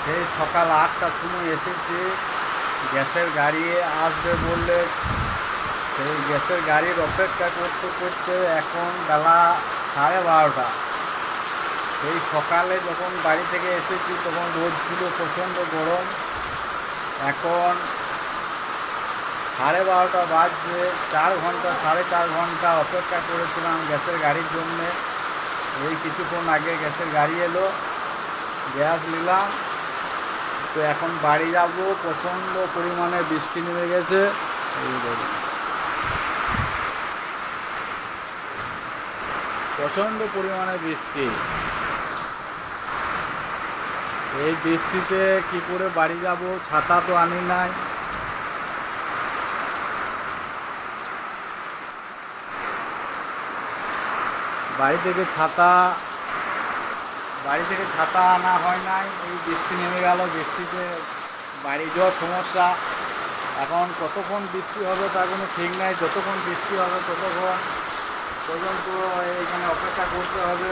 সেই সকাল 8টার সময় এসেছি, গ্যাসের গাড়ি আসবে বললে সেই গ্যাসের গাড়ির অপেক্ষা করতে করতে এখন বেলা 12:30। সেই সকালে যখন বাড়ি থেকে এসেছি তখন রোদ ছিল, প্রচণ্ড গরম। এখন 12:30 বাজছে, 4 ঘন্টা 4.5 ঘন্টা অপেক্ষা করেছিলাম গ্যাসের গাড়ির জন্যে। এই কিছুক্ষণ আগে গ্যাসের গাড়ি এলো, গ্যাস নিলাম। তো এখন বাড়ি যাব, প্রচণ্ড পরিমাণে বৃষ্টি নেমে গেছে। এই দেখুন, প্রচণ্ড পরিমাণে বৃষ্টি। এই বৃষ্টিতে কি করে বাড়ি যাব? ছাতা তো আনি নাই। বাড়ি থেকে ছাতা আনা হয় নাই। এই বৃষ্টি নেমে গেল, বৃষ্টিতে বাড়ি যাওয়ার সমস্যা। এখন কতক্ষণ বৃষ্টি হবে তার কোনো ঠিক নাই। যতক্ষণ বৃষ্টি হবে ততক্ষণ পর্যন্ত এখানে অপেক্ষা করতে হবে।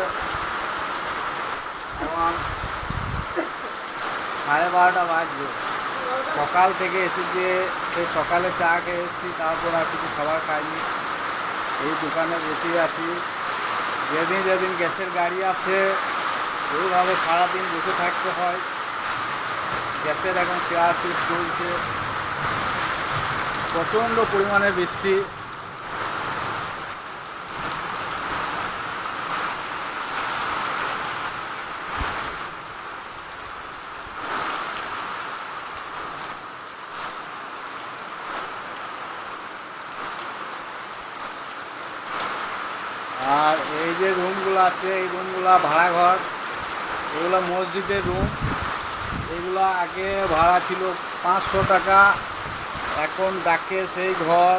এখন 12:30 বাজবে। সকাল থেকে এসেছি, সেই সকালে চা খেয়ে এসেছি, তারপর আর কিছু খাবার খাইনি। এই দোকানে বসে আছি। যেদিন যেদিন গ্যাসের গাড়ি আছে এইভাবে সারাদিন বসে থাকতে হয়। গ্যাসের এখন শেয়ার পিস চলছে, প্রচণ্ড পরিমাণে বৃষ্টি। আর এই যে রুমগুলো আছে, এই রুমগুলো ভাড়া ঘর, এগুলো মসজিদের রুম। এগুলো আগে ভাড়া ছিল 500 টাকা, এখন ডাকে সেই ঘর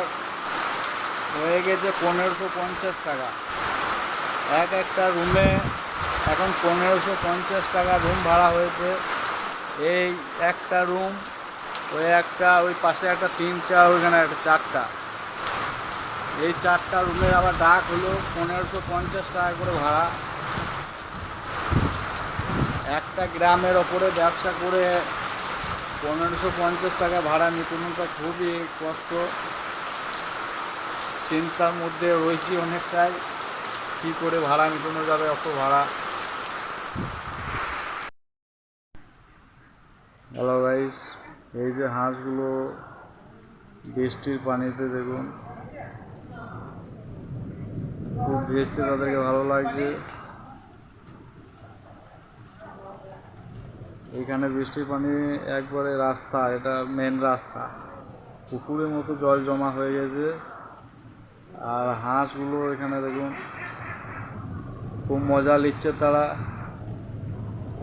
হয়ে গেছে 1550 টাকা। একটা রুমে এখন 1550 টাকা রুম ভাড়া হয়েছে। এই একটা রুম, ওই পাশে একটা 3টা, ওইখানে একটা 4টা। এই 4টা রুমের আবার ডাক হলো 1550 টাকা করে ভাড়া। একটা গ্রামের ওপরে ব্যবসা করে 1550 টাকা ভাড়া মিটানোটা খুবই কষ্ট। চিন্তার মধ্যে রয়েছি অনেকটাই, কী করে ভাড়া মিটানো যাবে অত ভাড়া। হ্যালো গাইস, এই যে হাঁসগুলো বৃষ্টির পানিতে দেখুন, খুব বৃষ্টি তাদেরকে ভালো লাগছে। এইখানে বৃষ্টির পানি একবারে রাস্তা, এটা মেন রাস্তা, পুকুরের মতো জল জমা হয়ে গেছে। আর হাঁসগুলো এখানে দেখুন খুব মজা নিচ্ছে তারা।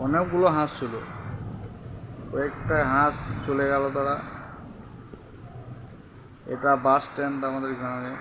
অনেকগুলো হাঁস ছিল, কয়েকটা হাঁস চলে গেল তারা। এটা বাস স্ট্যান্ড আমাদের এখানে।